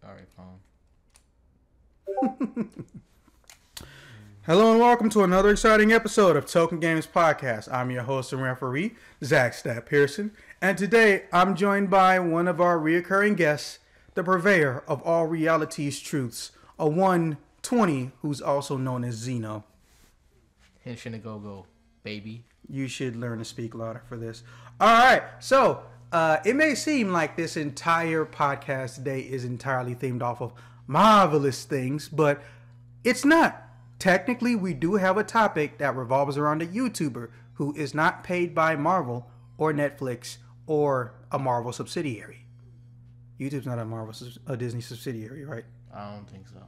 All right, Hello and welcome to another exciting episode of Token Games Podcast. I'm your host and referee, Zach Stat Pearson, and today I'm joined by one of our reoccurring guests, the purveyor of all reality's truths, a 120 who's also known as Zeno. Henshin a go-go, baby. You should learn to speak louder for this. All right, so it may seem like this entire podcast today is entirely themed off of marvelous things, but it's not. Technically, we do have a topic that revolves around a YouTuber who is not paid by Marvel or Netflix or a Marvel subsidiary. YouTube's not a Disney subsidiary, right? I don't think so.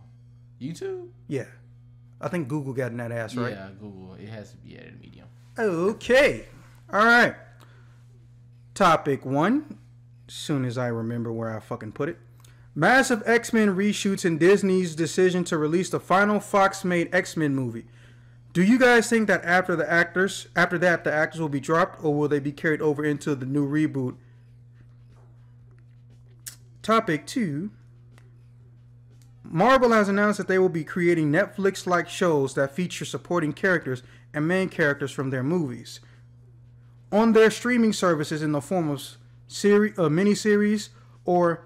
YouTube? Yeah. I think Google got in that ass, right? Yeah, Google. It has to be edited medium. Okay. All right. Topic 1. As soon as I remember where I fucking put it. Massive X-Men reshoots and Disney's decision to release the final Fox-made X-Men movie. Do you guys think that after that the actors will be dropped, or will they be carried over into the new reboot? Topic 2. Marvel has announced that they will be creating Netflix-like shows that feature supporting characters and main characters from their movies on their streaming services in the form of miniseries or,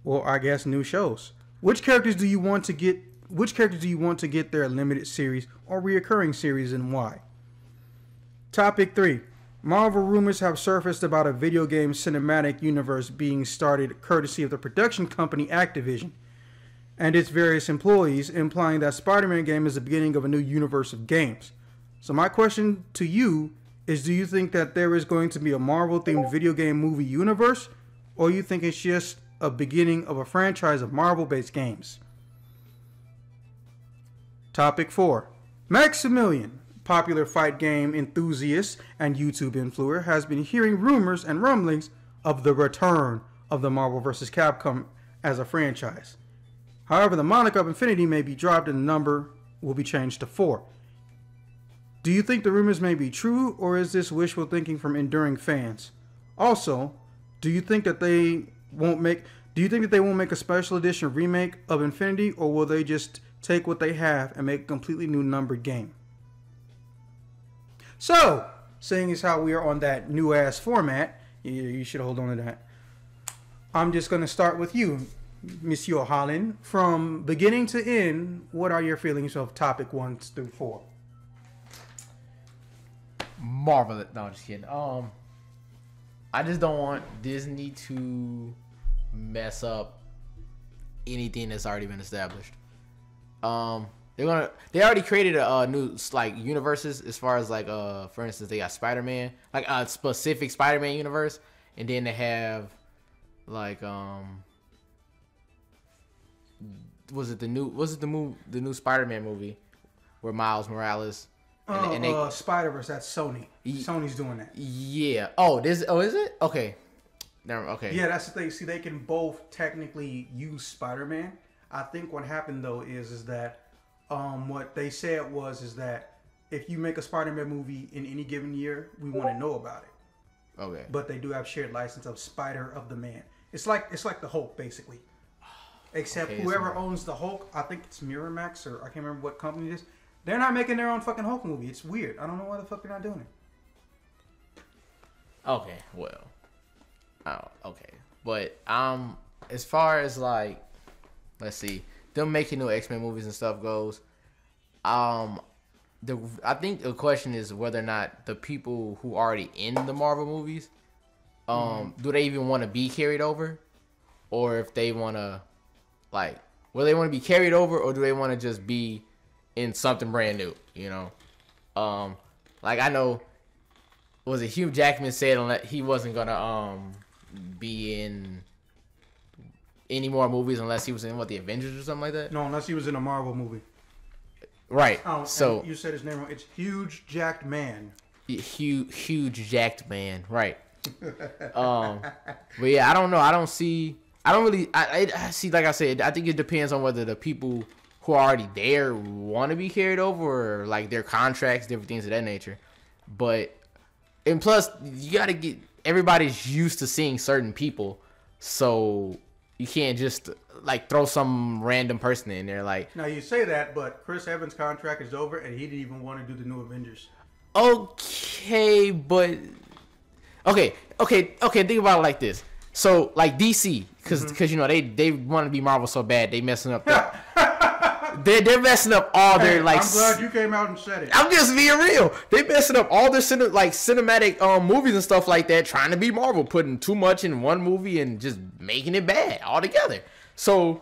well, I guess new shows. Which characters do you want to get their limited series or reoccurring series, and why? Topic 3. Marvel rumors have surfaced about a video game cinematic universe being started courtesy of the production company Activision and its various employees, implying that Spider-Man game is the beginning of a new universe of games. So my question to you is, do you think that there is going to be a Marvel-themed video game movie universe, or you think it's just a beginning of a franchise of Marvel-based games? Topic 4. Maximilian, popular fight game enthusiast and YouTube influencer, has been hearing rumors and rumblings of the return of the Marvel vs. Capcom as a franchise. However, the moniker of Infinity may be dropped and the number will be changed to 4. Do you think the rumors may be true, or is this wishful thinking from enduring fans? Also, do you think that they won't make a special edition remake of Infinity, or will they just take what they have and make a completely new numbered game? So, seeing as how we are on that new ass format, you should hold on to that. I'm just going to start with you, Monsieur Holland. From beginning to end, what are your feelings of topic 1 through 4? Marvelous. No, just kidding. I just don't want Disney to mess up anything that's already been established. They already created a new like universes, as far as like for instance, they got Spider-Man, like a specific Spider-Man universe, and then they have like was it the new Spider-Man movie where Miles Morales Spider-Verse, that's Sony. Sony's doing that. Yeah. Is it? Okay. Never. Okay. Yeah, that's the thing. See, they can both technically use Spider-Man. I think what happened though is that what they said is that if you make a Spider-Man movie in any given year, we want to know about it. Okay. But they do have shared license of Spider of the Man. It's like the Hulk basically. Except whoever owns the Hulk, I think it's Miramax, or I can't remember what company it is. They're not making their own fucking Hulk movie. It's weird. I don't know why the fuck they're not doing it. Okay, well. Okay. But as far as like, let's see, them making new X-Men movies and stuff goes, I think the question is whether or not the people who are already in the Marvel movies, do they even want to be carried over? Or if they want to, like, will they want to be carried over, or do they want to just be in something brand new, you know? Like I know, was it Hugh Jackman said he wasn't gonna be in any more movies unless he was in the Avengers or something like that? No, unless he was in a Marvel movie. Right. So you said his name wrong. It's Huge Jacked Man. Huge Jacked Man. Right. But yeah, I don't know. I see. Like I said, I think it depends on whether the people who are already there want to be carried over, or like their contracts, different things of that nature. And plus, you got to get, everybody's used to seeing certain people. So You can't just like throw some random person in there. Like, now you say that, but Chris Evans' contract is over, and he didn't even want to do the new Avengers. okay, but okay. Think about it like this. So like DC, because you know they want to be Marvel so bad, they messing up. They're messing up all their like. I'm glad you came out and said it. I'm just being real. They messing up all their cinematic movies and stuff like that, trying to be Marvel, putting too much in one movie and just making it bad altogether. So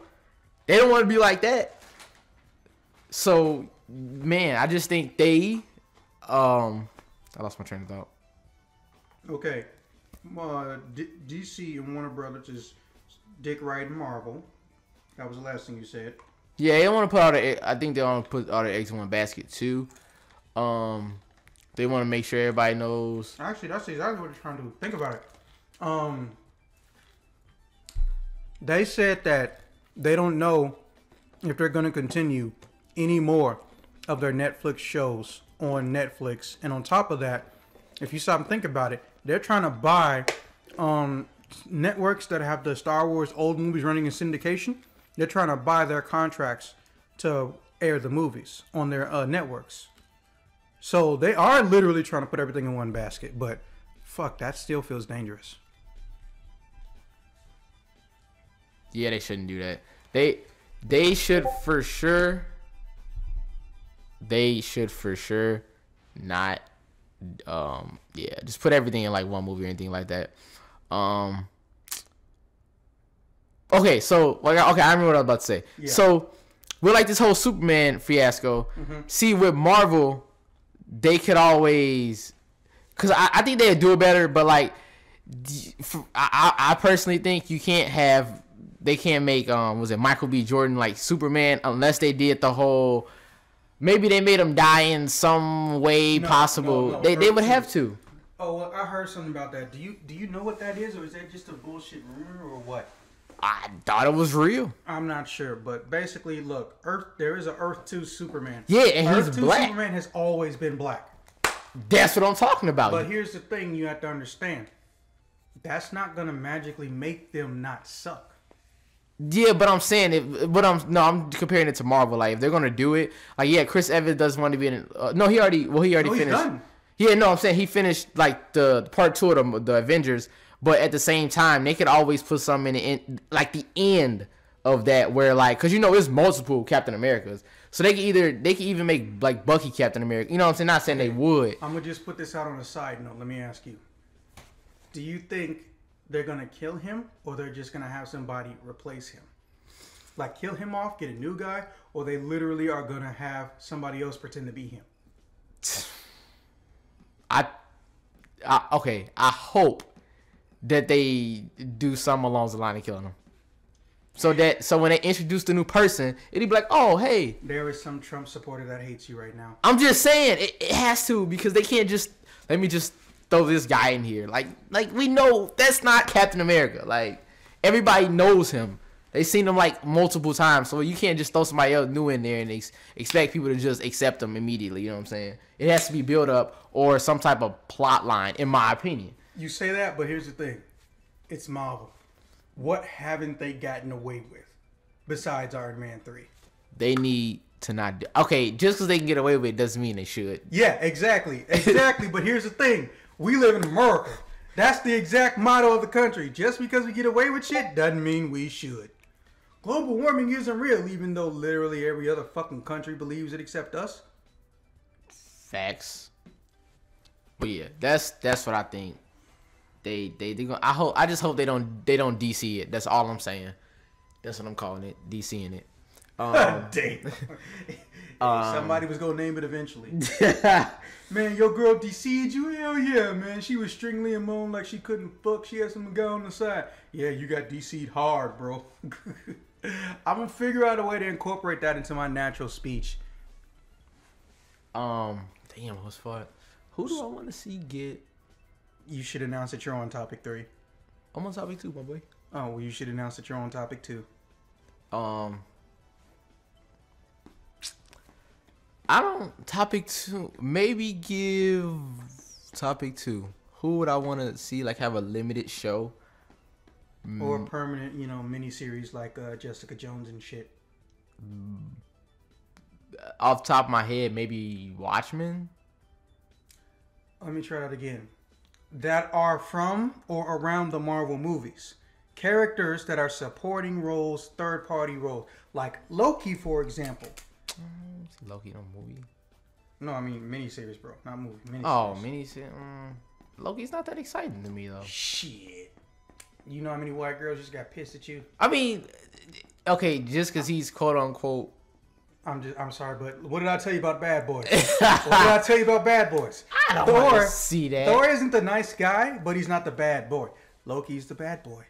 they don't want to be like that. So man, I just think they I lost my train of thought. Okay, DC and Warner Brothers is dick riding Marvel. That was the last thing you said. Yeah, they want to put I think they want to put all their eggs in one basket too. They want to make sure everybody knows. Actually, that's exactly what they're trying to do. Think about it. They said that they don't know if they're going to continue any more of their Netflix shows on Netflix. And on top of that, if you stop and think about it, they're trying to buy networks that have the Star Wars old movies running in syndication. They're trying to buy their contracts to air the movies on their networks. So they are literally trying to put everything in one basket. But fuck, that still feels dangerous. Yeah, they shouldn't do that. They should for sure. They should for sure not. Just put everything in like one movie or anything like that. Okay, so I remember what I was about to say. Yeah. So with like this whole Superman fiasco, see with Marvel, they could always, because I think they'd do it better, but like I personally think they can't make was it Michael B. Jordan like Superman unless they did the whole, maybe they made him die in some way possible. No, they would have to. Oh, well, I heard something about that. Do you know what that is, or is that just a bullshit rumor, or what? I thought it was real. I'm not sure, but basically, look, there is an Earth 2 Superman. Yeah, and he's black. Earth 2 Superman has always been black. That's what I'm talking about. But here's the thing you have to understand. That's not going to magically make them not suck. Yeah, but I'm saying I'm comparing it to Marvel. Like, if they're going to do it, like, yeah, Chris Evans doesn't want to be in it. No, he already finished. He's done. Yeah, no, I'm saying he finished, like, the part 2 of the Avengers. But at the same time, they could always put something in like the end of that where like, cause you know there's multiple Captain Americas, so they can even make like Bucky Captain America. You know what I'm saying? Not saying they would. I'm gonna just put this out on a side note. Let me ask you: do you think they're gonna kill him, or they're just gonna have somebody replace him? Like kill him off, get a new guy, or they literally are gonna have somebody else pretend to be him? I hope that they do something along the line of killing him. So when they introduce the new person, it'd be like, oh, hey. There is some Trump supporter that hates you right now. I'm just saying, it has to, because they can't just, let me just throw this guy in here. Like we know that's not Captain America. Like, everybody knows him. They've seen him like multiple times, so you can't just throw somebody else new in there and expect people to just accept him immediately. You know what I'm saying? It has to be built up or some type of plot line, in my opinion. You say that, but here's the thing. It's Marvel. What haven't they gotten away with besides Iron Man 3? They need to not do... Okay, just because they can get away with it doesn't mean they should. Yeah, exactly. But here's the thing. We live in America. That's the exact motto of the country. Just because we get away with shit doesn't mean we should. Global warming isn't real, even though literally every other fucking country believes it except us. Facts. But yeah, that's what I think. They gonna, I just hope they don't DC it. That's all I'm saying. That's what I'm calling it. DCing it. Damn. Somebody was gonna name it eventually. Man, your girl DC'd you? Hell yeah, man. She was stringing Liam on like she couldn't fuck. She had some guy on the side. Yeah, you got DC'd hard, bro. I'm gonna figure out a way to incorporate that into my natural speech. Damn, what's fun? Who do I want to see get? You should announce that you're on topic 3. I'm on topic 2, my boy. Oh, well, you should announce that you're on topic 2. I don't... Topic 2. Maybe give topic 2. Who would I want to see, like, have a limited show? Or permanent, miniseries like Jessica Jones and shit. Off the top of my head, maybe Watchmen. Let me try that again. That are from or around the Marvel movies. Characters that are supporting roles, third-party roles. Like Loki, for example. Loki, no movie. No, I mean miniseries, bro. Not movie. Miniseries. Oh, miniseries. Loki's not that exciting to me, though. Shit. You know how many white girls just got pissed at you? I mean, okay, just because he's quote-unquote... I'm sorry, but what did I tell you about Bad Boys? What did I tell you about Bad Boys? I don't want to see that. Thor isn't the nice guy, but he's not the bad boy. Loki's the bad boy.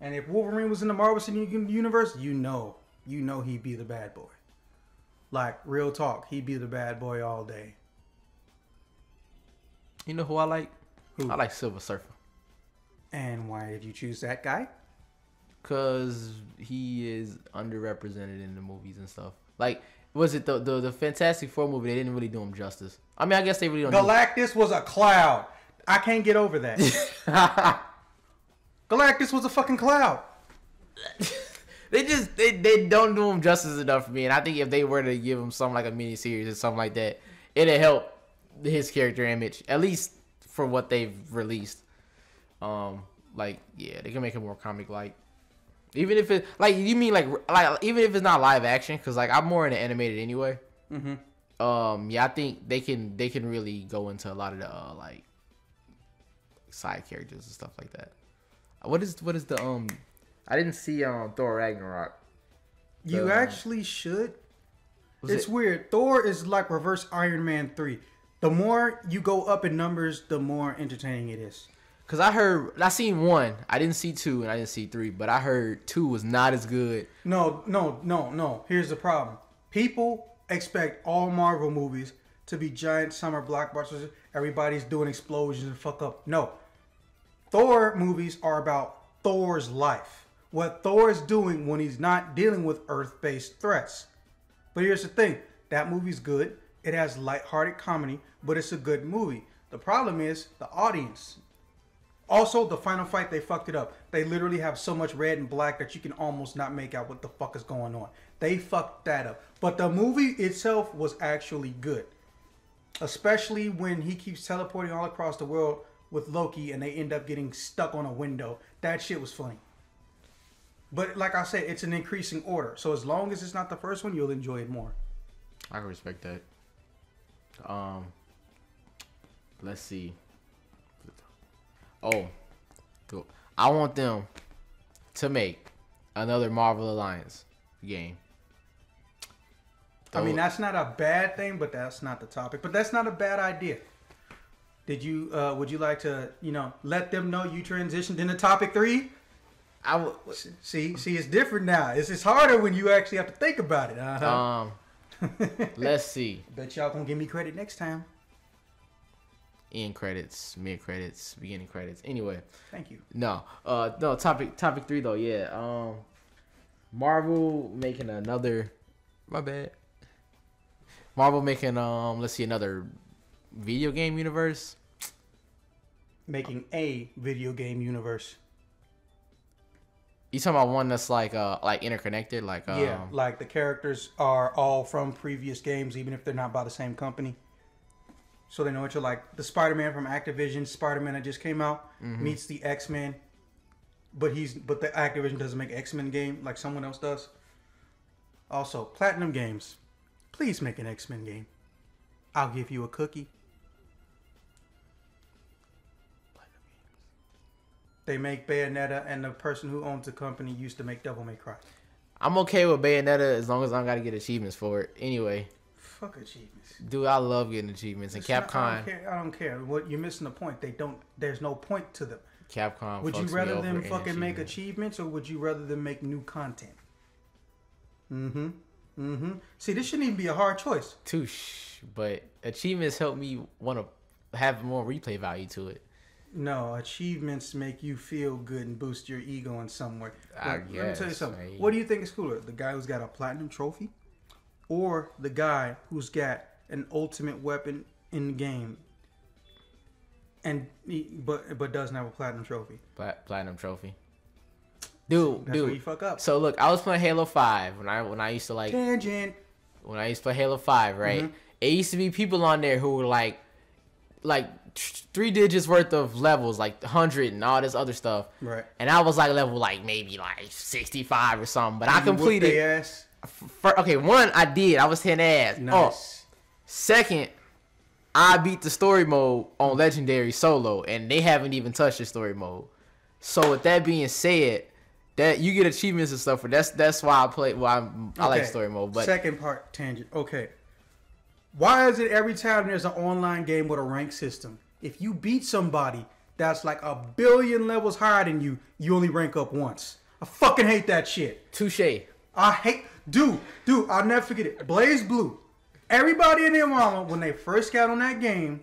And if Wolverine was in the Marvel Cinematic Universe, you know he'd be the bad boy. Like, real talk, he'd be the bad boy all day. You know who I like? Who? I like Silver Surfer. And why did you choose that guy? Because he is underrepresented in the movies and stuff. Like, was it the Fantastic Four movie? They didn't really do him justice. I mean, I guess they really don't. Galactus was a cloud. I can't get over that. Galactus was a fucking cloud. They don't do him justice enough for me. And I think if they were to give him something like a miniseries or something like that, it'd help his character image, at least for what they've released. Like, yeah, they can make it more comic-like. Even if it, like, you mean like even if it's not live action, because like I'm more into animated anyway. Mm-hmm. Yeah, I think they can really go into a lot of the like side characters and stuff like that. What is the I didn't see Thor Ragnarok. You actually should. It's weird. Thor is like reverse Iron Man 3. The more you go up in numbers, the more entertaining it is. Cause I seen 1. I didn't see 2 and I didn't see 3, but I heard 2 was not as good. No. Here's the problem. People expect all Marvel movies to be giant summer blockbusters. Everybody's doing explosions and fuck up. No. Thor movies are about Thor's life. What Thor is doing when he's not dealing with Earth-based threats. But here's the thing. That movie's good. It has lighthearted comedy, but it's a good movie. The problem is the audience. Also, the final fight, they fucked it up. They literally have so much red and black that you can almost not make out what the fuck is going on. They fucked that up. But the movie itself was actually good. Especially when he keeps teleporting all across the world with Loki and they end up getting stuck on a window. That shit was funny. But like I said, it's an increasing order. So as long as it's not the first one, you'll enjoy it more. I can respect that. Let's see. Oh, cool. I want them to make another Marvel Alliance game. I mean, that's not a bad thing, but that's not the topic. But that's not a bad idea. Would you like to, let them know you transitioned into topic 3? See, it's different now. It's harder when you actually have to think about it. Let's see. Bet y'all gonna give me credit next time. End credits, mid credits, beginning credits. Anyway. Thank you. No. Topic 3 though. Yeah. Marvel making another. My bad. Marvel making let's see, another video game universe. Making a video game universe. You talking about one that's like interconnected, like yeah, like the characters are all from previous games, even if they're not by the same company. So they know each other. Like the Spider-Man from Activision, Spider-Man that just came out meets the X-Men, but the Activision doesn't make X-Men game like someone else does. Also, Platinum Games, please make an X-Men game. I'll give you a cookie. They make Bayonetta, and the person who owns the company used to make Devil May Cry. I'm okay with Bayonetta as long as I don't gotta get achievements for it. Anyway. Fuck achievements. Dude, I love getting achievements. And Capcom. I don't care. What you're missing the point. There's no point to them. Capcom. Would you rather them fucking make achievements or would you rather them make new content? See, this shouldn't even be a hard choice. Touche. But achievements help me want to have more replay value to it. No, achievements make you feel good and boost your ego in some way. Let me tell you something. Right. What do you think is cooler? The guy who's got a platinum trophy? Or the guy who's got an ultimate weapon in the game but doesn't have a platinum trophy? Platinum trophy. That's where you fuck up. So look, I was playing Halo 5 when I used to like Tangent. When I used to play Halo 5, right? Mm-hmm. It used to be people on there who were like 3 digits worth of levels, like 100 and all this other stuff. Right. And I was like level like maybe like 65 or something, but I completed. Ass. Okay, one I did. I was 10 ass. Nice. Second, I beat the story mode on Legendary solo, and they haven't even touched the story mode. So with that being said, that you get achievements and stuff for that's why I play. I like story mode. But second part tangent. Okay, why is it every time there's an online game with a rank system, if you beat somebody that's like a billion levels higher than you, you only rank up once? I fucking hate that shit. Touche. I hate, dude. I'll never forget it. Blaze Blue. Everybody in their mama when they first got on that game,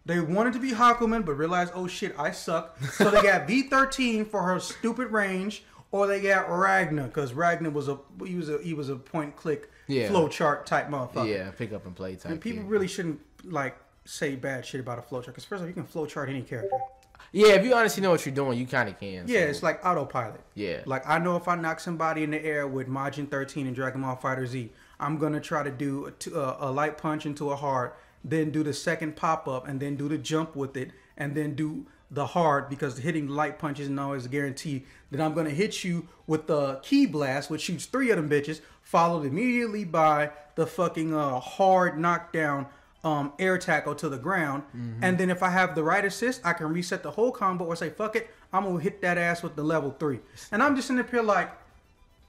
they wanted to be Hakumen, but realized, oh shit, I suck. So they got V13 for her stupid range. Or they got Ragnar, because Ragnar was a point click flow chart type motherfucker. Yeah, pick up and play type. And people really shouldn't like say bad shit about a flow chart, because first of all, you can flow chart any character. Yeah, if you honestly know what you're doing, you kind of can. Yeah, it's like autopilot. Yeah. Like I know if I knock somebody in the air with Majin 13 and Dragon Ball Fighter Z, I'm gonna try to do a light punch into a hard, then do the second pop up, and then do the jump with it, and then do the hard, because hitting light punches isn't always a guarantee. Then I'm going to hit you with the key blast, which shoots 3 of them bitches, followed immediately by the fucking hard knockdown air tackle to the ground. Mm-hmm. And then if I have the right assist, I can reset the whole combo or say, fuck it, I'm going to hit that ass with the level 3. And I'm just in the here like,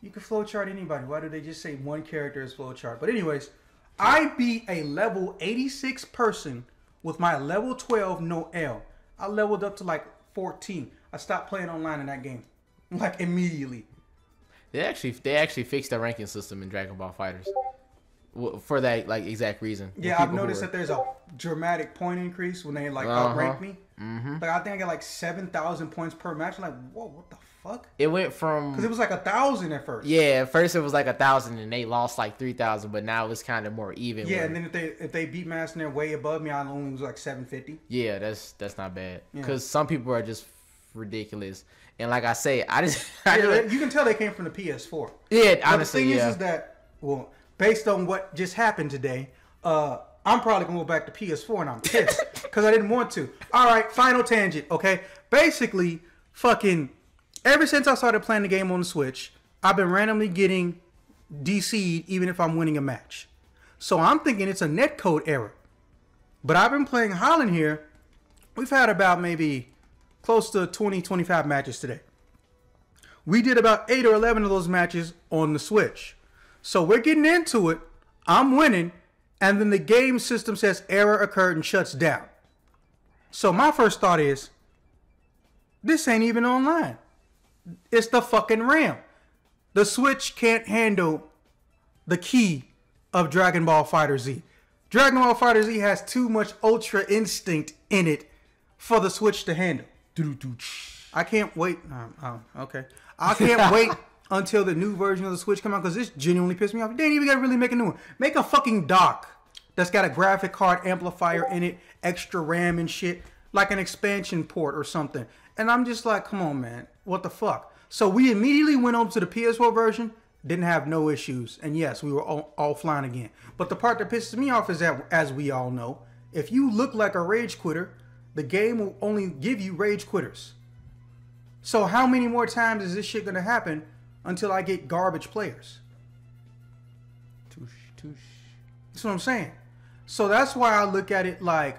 you can flowchart anybody. Why do they just say one character is flowchart? But anyways, I beat a level 86 person with my level 12 no L. I leveled up to like 14. I stopped playing online in that game, like immediately. They actually fixed the ranking system in Dragon Ball Fighters for that like exact reason. Yeah, I've noticed that there's a dramatic point increase when they like outrank me. Mm-hmm. Like I think I got like 7,000 points per match. I'm like, whoa, what the fuck? It went from because it was like 1,000 at first. Yeah, at first it was like 1,000 and they lost like 3,000, but now it's kind of more even. Yeah, and then if they beat Mass and they're way above me, I only lose like 750. Yeah, that's not bad because some people are just ridiculous. And like I say, you can tell they came from the PS4. Yeah, but honestly, the thing is that based on what just happened today, I'm probably gonna go back to PS4 and I'm pissed because I didn't want to. All right, final tangent. Okay, basically, fucking ever since I started playing the game on the Switch, I've been randomly getting DC'd even if I'm winning a match. So I'm thinking it's a netcode error. But I've been playing Holland here. We've had about maybe close to 20, 25 matches today. We did about 8 or 11 of those matches on the Switch. So we're getting into it. I'm winning. And then the game system says error occurred and shuts down. So my first thought is, this ain't even online. It's the fucking RAM. The Switch can't handle the key of Dragon Ball Fighter Z. Dragon Ball Fighter Z has too much Ultra Instinct in it for the Switch to handle. I can't wait. Okay. I can't wait until the new version of the Switch come out because this genuinely pissed me off. They ain't even got to really make a new one. Make a fucking dock that's got a graphic card amplifier in it, extra RAM and shit, like an expansion port or something. And I'm just like, come on, man. What the fuck? So we immediately went over to the PS4 version, didn't have no issues. And yes, we were all flying again. But the part that pisses me off is that, as we all know, if you look like a rage quitter, the game will only give you rage quitters. So how many more times is this shit going to happen until I get garbage players? Touche. That's what I'm saying. So that's why I look at it like,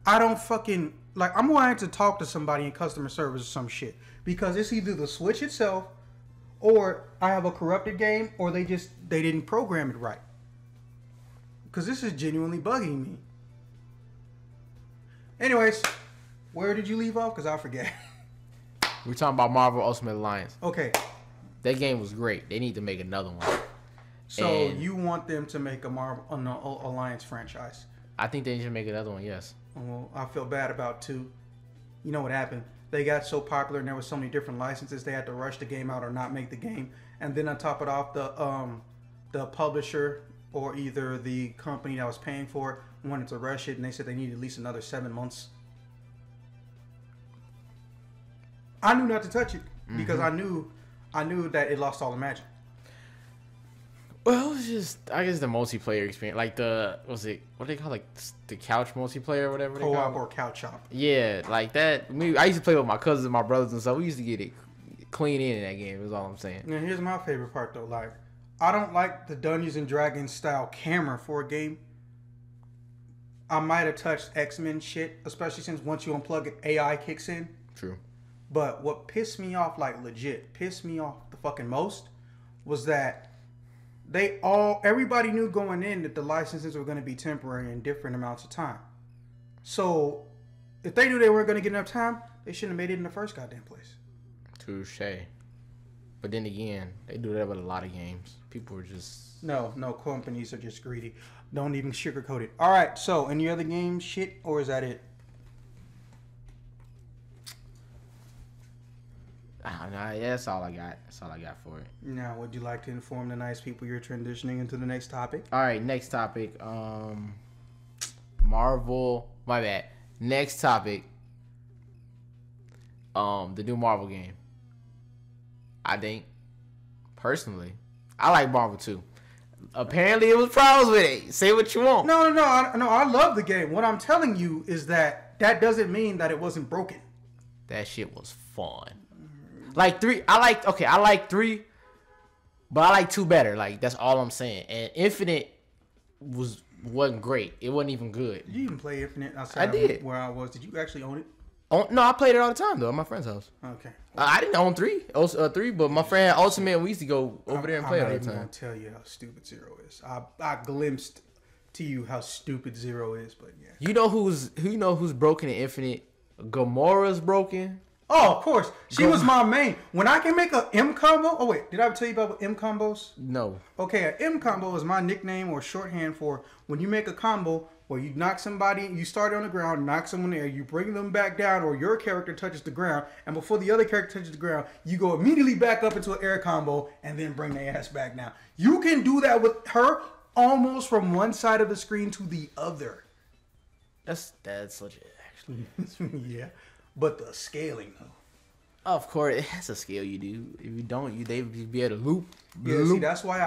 I don't fucking, like, I'm going to have to talk to somebody in customer service or some shit. Because it's either the Switch itself, or I have a corrupted game, or they didn't program it right. Because this is genuinely bugging me. Anyways, where did you leave off? Because I forget. We're talking about Marvel Ultimate Alliance. Okay. That game was great. They need to make another one. So you want them to make a Marvel Alliance franchise? I think they need to make another one, yes. Well, I feel bad about 2. You know what happened? They got so popular and there were so many different licenses, they had to rush the game out or not make the game. And then on top of it off, the publisher or either the company that was paying for it wanted to rush it, and they said they needed at least another 7 months. I knew not to touch it because I knew I knew that it lost all the magic. Well, it was just, I guess, the multiplayer experience. Like what do they call, like, the couch multiplayer or whatever they call it? Co-op or couch hop. Yeah, like that. I used to play with my cousins and my brothers and stuff. We used to get it clean in that game, is all I'm saying. Now, here's my favorite part, though. Like, I don't like the Dungeons and Dragons style camera for a game. I might have touched X-Men shit, especially since once you unplug it, AI kicks in. True. But what pissed me off, like legit, pissed me off the fucking most, was that everybody knew going in that the licenses were going to be temporary in different amounts of time. So, if they knew they weren't going to get enough time, they shouldn't have made it in the first goddamn place. Touche. But then again, they do that with a lot of games. People are just... No, companies are just greedy. Don't even sugarcoat it. All right, so any other game shit, or is that it? Yeah, that's all I got. That's all I got for it. Now, would you like to inform the nice people you're transitioning into the next topic? All right, next topic. Marvel. My bad. Next topic. The new Marvel game. I think, personally, I like Marvel too. Apparently, it was problems with it. Say what you want. No. I love the game. What I'm telling you is that doesn't mean that it wasn't broken. That shit was fun. Like 3, I like 3, but I like 2 better. Like, that's all I'm saying. And Infinite wasn't great. It wasn't even good. Did you even play Infinite outside of where I was? Did you actually own it? No, I played it all the time though at my friend's house. Okay. I didn't own 3, but my friend had Ultimate, and we used to go over there and play all the time. I'm not even gonna tell you how stupid Zero is. I glimpsed to you how stupid Zero is, but yeah. You know who's broken in Infinite? Gamora's broken. Oh, of course. She was my main. When I can make a M combo. Oh wait, did I ever tell you about M combos? No. Okay, an M combo is my nickname or shorthand for when you make a combo where you knock somebody, you start on the ground, knock someone there, you bring them back down, or your character touches the ground, and before the other character touches the ground, you go immediately back up into an air combo and then bring their ass back down. You can do that with her almost from one side of the screen to the other. That's legit, actually. Yeah. But the scaling, though. Of course, it has a scale you do. If you don't, they be able to loop. Yeah, see, that's why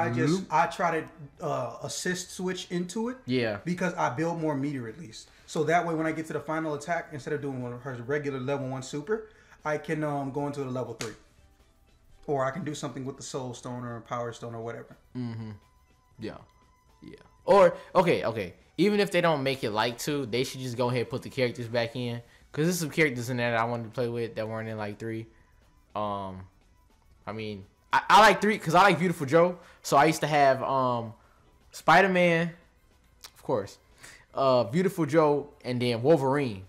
I try to assist switch into it. Yeah. Because I build more meter at least. So that way when I get to the final attack, instead of doing her regular level 1 super, I can go into the level 3. Or I can do something with the soul stone or power stone or whatever. Mm-hmm. Yeah. Or, okay. Even if they don't make it like 2, they should just go ahead and put the characters back in. Because there's some characters in there that I wanted to play with that weren't in like 3. I mean, I like 3 because I like Beautiful Joe. So I used to have Spider-Man, of course, Beautiful Joe, and then Wolverine.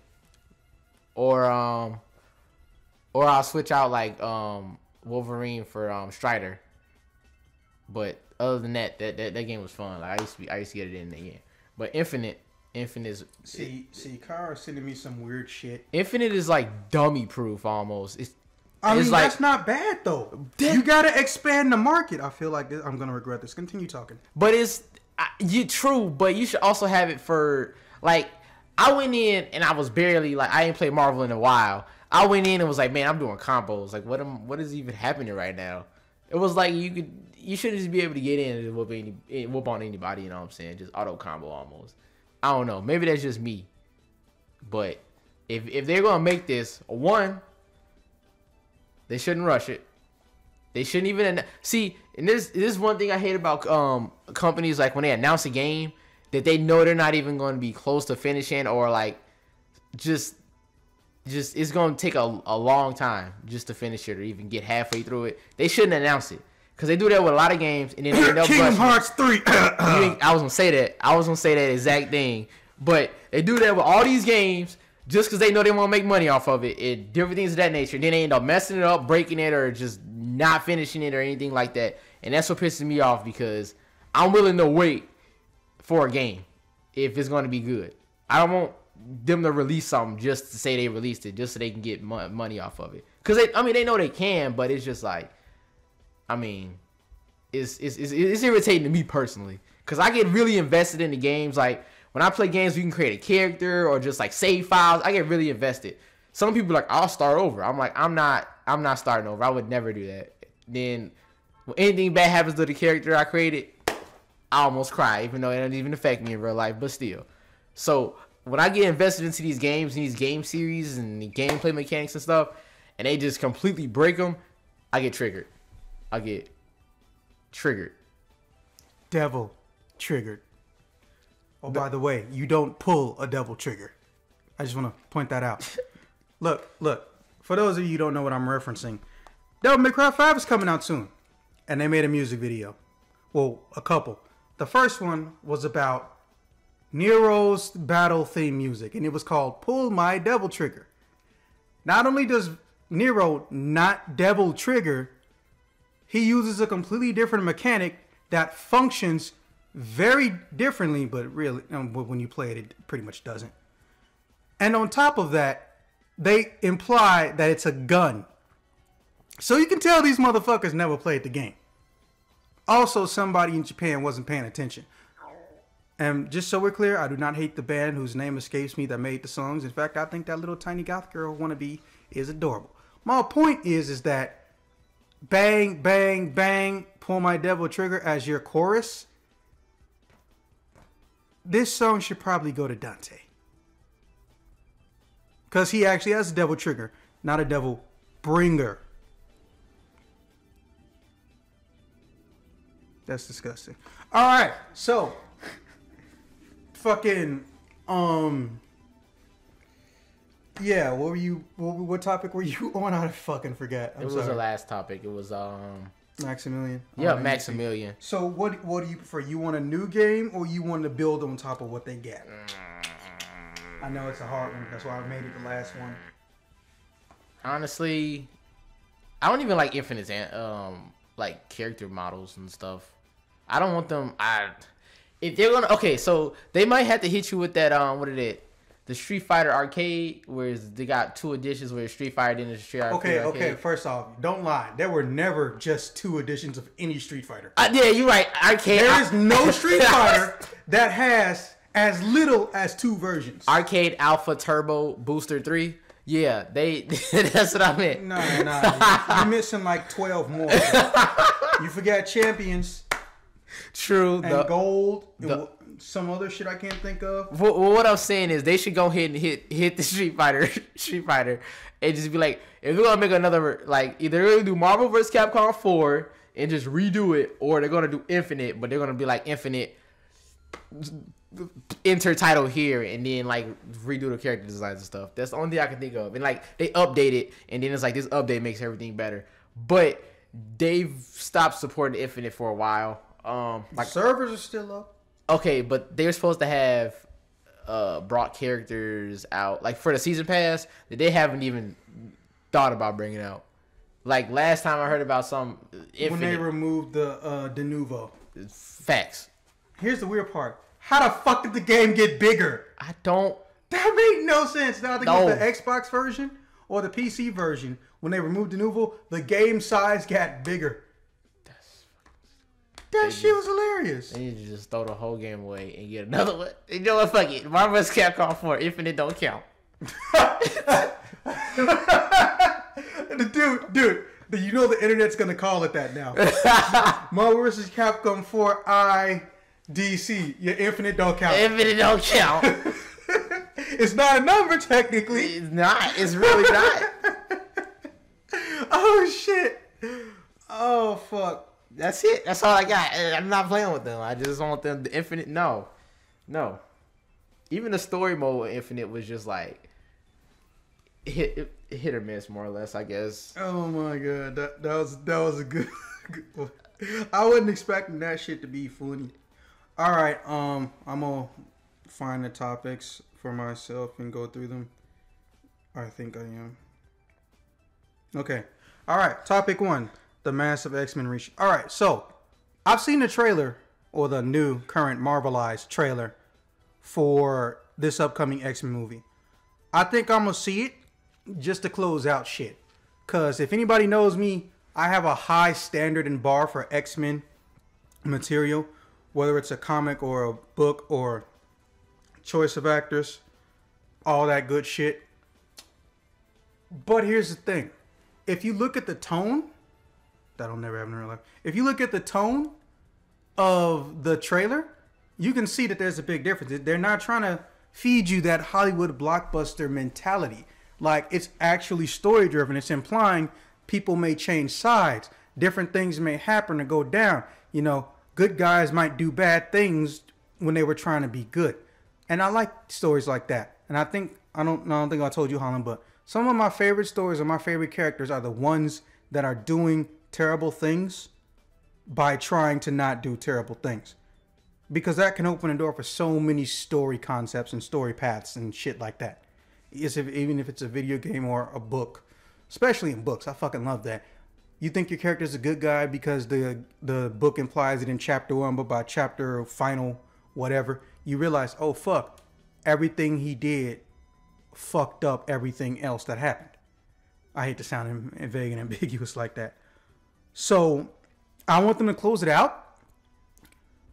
Or I'll switch out like Wolverine for Strider. But other than that game was fun. Like I used to get it in the game. But Infinite is... See, Kara's sending me some weird shit. Infinite is like dummy proof almost. I mean, that's not bad though. You gotta expand the market. I feel like I'm gonna regret this. Continue talking. But true. But you should also have it for like. I went in and I was barely like I ain't played Marvel in a while. I went in and was like, man, I'm doing combos. Like what is even happening right now? It was like you should just be able to get in and whoop on anybody. You know what I'm saying? Just auto combo almost. I don't know. Maybe that's just me. But if they're gonna make this one, they shouldn't rush it. They shouldn't even see. And this is one thing I hate about companies, like when they announce a game that they know they're not even going to be close to finishing, or like just it's going to take a long time just to finish it or even get halfway through it. They shouldn't announce it. Because they do that with a lot of games, and then they end up Kingdom Hearts 3. I was gonna say that. I was gonna say that exact thing. But they do that with all these games just because they know they want to make money off of it. And different things of that nature. Then they end up messing it up, breaking it, or just not finishing it or anything like that. And that's what pisses me off, because I'm willing to wait for a game if it's going to be good. I don't want them to release something just to say they released it, just so they can get money off of it. Because they know they can, but it's just like, I mean, it's irritating to me personally, because I get really invested in the games. Like when I play games, you can create a character or just like save files. I get really invested. Some people are like, I'll start over. I'm like, I'm not starting over. I would never do that. then when anything bad happens to the character I created, I almost cry, even though it doesn't even affect me in real life, but still. So when I get invested into these games and these game series and the gameplay mechanics and stuff, and they just completely break them, I get triggered. Devil triggered. Oh, by the way, you don't pull a devil trigger. I just want to point that out. Look. For those of you who don't know what I'm referencing, Devil May Cry 5 is coming out soon. And they made a music video. Well, a couple. The first one was about Nero's battle theme music. And it was called Pull My Devil Trigger. Not only does Nero not devil trigger, he uses a completely different mechanic that functions very differently, but really, when you play it, it pretty much doesn't. And on top of that, they imply that it's a gun. So you can tell these motherfuckers never played the game. Also, somebody in Japan wasn't paying attention. And just so we're clear, I do not hate the band whose name escapes me that made the songs. In fact, I think that little tiny goth girl wannabe is adorable. My point is that bang, bang, bang, pull my devil trigger as your chorus. This song should probably go to Dante. Because he actually has a devil trigger, not a devil bringer. That's disgusting. All right, so fucking yeah. What topic were you on? I fucking forget. It was the last topic. It was Maximilian. Yeah, Maximilian. So what do you prefer? You want a new game or you want to build on top of what they get? I know it's a hard one. That's why I made it the last one. Honestly, I don't even like infinite like character models and stuff. I don't want them. If they're gonna so they might have to hit you with that the Street Fighter arcade, where they got 2 editions where Street Fighter then the Street Fighter. Okay. First off, don't lie. There were never just 2 editions of any Street Fighter. Yeah, you're right. Arcade. There is no Street Fighter that has as little as 2 versions. Arcade Alpha Turbo Booster 3. Yeah, that's what I meant. Nah. You're missing like 12 more. You forgot Champions. True. And Gold. Some other shit I can't think of. Well, what I'm saying is they should go ahead and hit the Street Fighter, and just be like, if they're gonna make another, like, either they're gonna do Marvel vs. Capcom 4 and just redo it, or they're gonna do Infinite, but they're gonna be like Infinite, enter title here, and then like redo the character designs and stuff. That's the only thing I can think of. And like they update it, and then it's like this update makes everything better. But they've stopped supporting Infinite for a while. Like servers are still up. Okay, but they're supposed to have brought characters out like for the season pass that they haven't even thought about bringing out. Like last time I heard about some Infinite, when they removed the de novo. Facts. Here's the weird part. How the fuck did the game get bigger? I don't. That made no sense. Now I think it's the Xbox version or the PC version. When they removed de novo, the game size got bigger. That shit was hilarious. They need to just throw the whole game away and get another one. You know what? Fuck it. Marvel vs. Capcom 4. Infinite don't count. Dude, you know the internet's gonna call it that now. Marvel vs. Capcom 4 IDC. Your Infinite don't count. Infinite don't count. It's not a number technically. It's not. It's really not. Oh shit. Oh fuck. That's it. That's all I got. I'm not playing with them. I just want them to Infinite. No. Even the story mode with Infinite was just like hit or miss, more or less, I guess. Oh my god, that was a good one. I wasn't expecting that shit to be funny. All right, I'm gonna find the topics for myself and go through them. I think I am. Okay. All right. Topic 1. The massive X-Men reach. All right, so I've seen the trailer or the new current Marvelized trailer for this upcoming X-Men movie. I think I'm gonna see it just to close out shit. Cause if anybody knows me, I have a high standard and bar for X-Men material, whether it's a comic or a book or choice of actors, all that good shit. But here's the thing: if you look at the tone that'll never happen in real life. If you look at the tone of the trailer, you can see that there's a big difference. They're not trying to feed you that Hollywood blockbuster mentality. Like, it's actually story driven. It's implying people may change sides. Different things may happen or go down. You know, good guys might do bad things when they were trying to be good. And I like stories like that. And I don't think I told you, Holland, but some of my favorite stories or my favorite characters are the ones that are doing terrible things by trying to not do terrible things. Because that can open a door for so many story concepts and story paths and shit like that. Even if it's a video game or a book. Especially in books. I fucking love that. You think your character's a good guy because the book implies it in chapter 1, but by chapter final whatever, you realize, oh fuck, everything he did fucked up everything else that happened. I hate to sound vague and ambiguous like that. So I want them to close it out.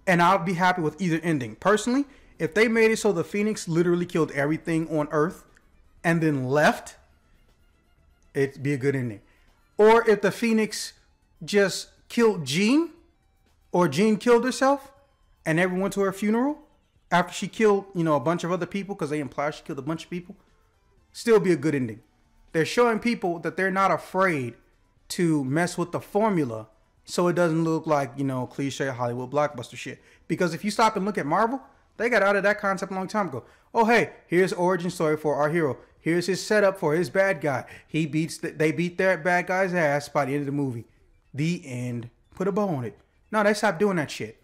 And I'll be happy with either ending. Personally, if they made it so the Phoenix literally killed everything on Earth and then left, it'd be a good ending. Or if the Phoenix just killed Jean, or Jean killed herself, and everyone went to her funeral after she killed, a bunch of other people, because they imply she killed a bunch of people, still be a good ending. They're showing people that they're not afraid to mess with the formula so it doesn't look like, cliche Hollywood blockbuster shit. Because if you stop and look at Marvel, they got out of that concept a long time ago. Oh, hey, here's origin story for our hero. Here's his setup for his bad guy. They beat their bad guy's ass by the end of the movie. The end. Put a bow on it. No, they stopped doing that shit.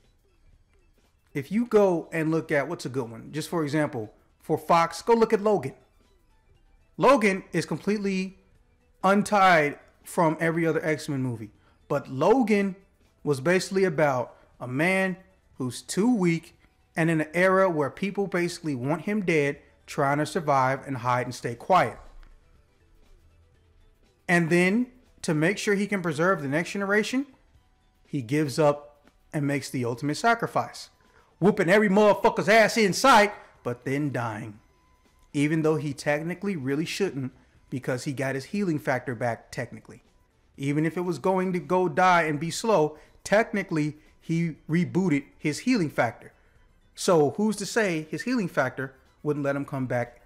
If you go and look at, what's a good one? Just for example, for Fox, go look at Logan. Logan is completely untied from every other X-Men movie. But Logan was basically about a man who's too weak and in an era where people basically want him dead, trying to survive and hide and stay quiet. And then to make sure he can preserve the next generation, he gives up and makes the ultimate sacrifice. Whooping every motherfucker's ass in sight, but then dying. Even though he technically really shouldn't, because he got his healing factor back technically. Even if it was going to go die and be slow, technically he rebooted his healing factor. So who's to say his healing factor wouldn't let him come back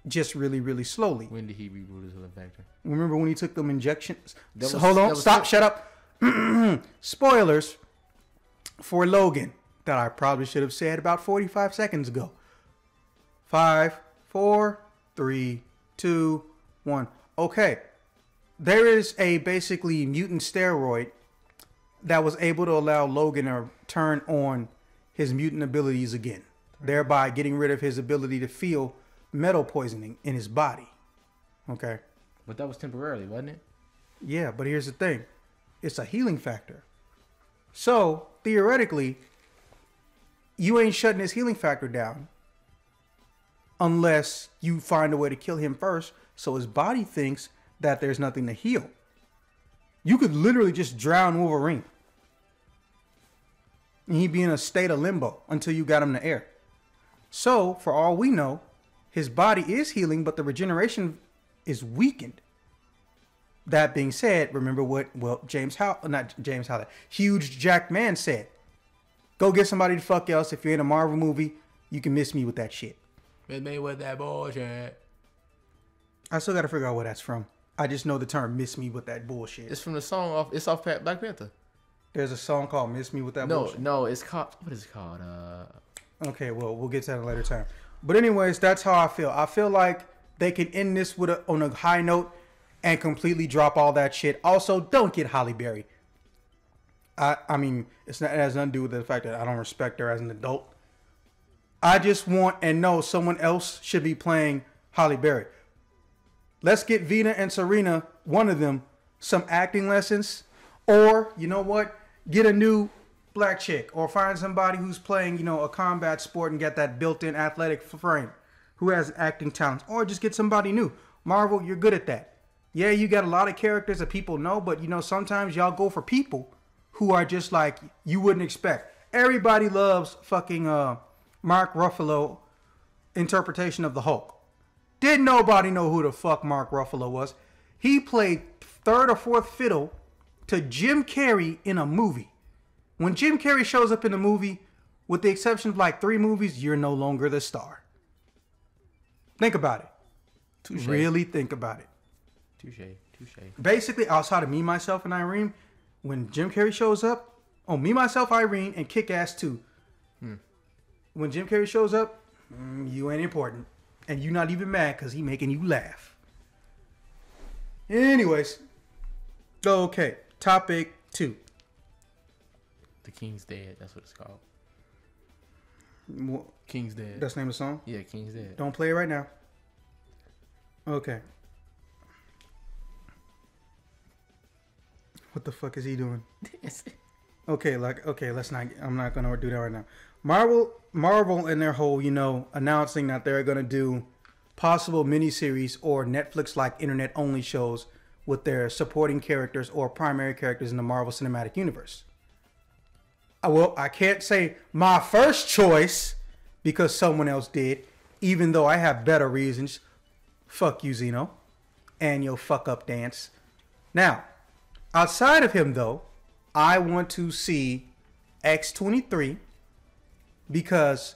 just really, really slowly? When did he reboot his healing factor? Remember when he took them injections? Hold on, stop, shut up. Spoilers for Logan that I probably should have said about 45 seconds ago. 5, 4, 3, 2, 1. Okay. There is a basically mutant steroid that was able to allow Logan to turn on his mutant abilities again, thereby getting rid of his ability to feel metal poisoning in his body. Okay. But that was temporarily, wasn't it? Yeah, but here's the thing. It's a healing factor. So, theoretically, you ain't shutting his healing factor down unless you find a way to kill him first, so his body thinks that there's nothing to heal. You could literally just drown Wolverine. And he'd be in a state of limbo until you got him to air. So, for all we know, his body is healing, but the regeneration is weakened. That being said, remember what, Huge Jack Man said. Go get somebody to fuck else. If you're in a Marvel movie, you can miss me with that shit. Miss me with that bullshit. I still gotta figure out where that's from. I just know the term "miss me with that bullshit." It's from the song it's off Black Panther. There's a song called "Miss Me with That Bullshit." No, it's called, what is it called? Okay, well, we'll get to that at a later time. But anyways, that's how I feel. I feel like they can end this on a high note and completely drop all that shit. Also, don't get Halle Berry. I mean, it has nothing to do with the fact that I don't respect her as an adult. I just want and know someone else should be playing Halle Berry. Let's get Vina and Serena, one of them, some acting lessons. Or, you know what? Get a new black chick. Or find somebody who's playing, a combat sport and get that built-in athletic frame. Who has acting talents. Or just get somebody new. Marvel, you're good at that. Yeah, you got a lot of characters that people know. But, sometimes y'all go for people who are just like you wouldn't expect. Everybody loves fucking Mark Ruffalo interpretation of the Hulk. Didn't nobody know who the fuck Mark Ruffalo was. He played third or fourth fiddle to Jim Carrey in a movie. When Jim Carrey shows up in a movie, with the exception of like 3 movies, you're no longer the star. Think about it. Touché. Really think about it. Touché. Basically, outside of Me, Myself, and Irene, when Jim Carrey shows up, Me, Myself, Irene, and Kick-Ass 2. When Jim Carrey shows up, you ain't important. And you're not even mad because he making you laugh. Anyways. Okay. Topic 2. The King's Dead. That's what it's called. What? King's Dead. That's the name of the song? Yeah, King's Dead. Don't play it right now. Okay. What the fuck is he doing? Okay, let's not. I'm not gonna do that right now. Marvel and their whole, announcing that they're gonna do possible miniseries or Netflix-like internet-only shows with their supporting characters or primary characters in the Marvel Cinematic Universe. Well, I can't say my first choice because someone else did, even though I have better reasons. Fuck you, Zeno, and your fuck up dance. Now, outside of him, though, I want to see X-23 because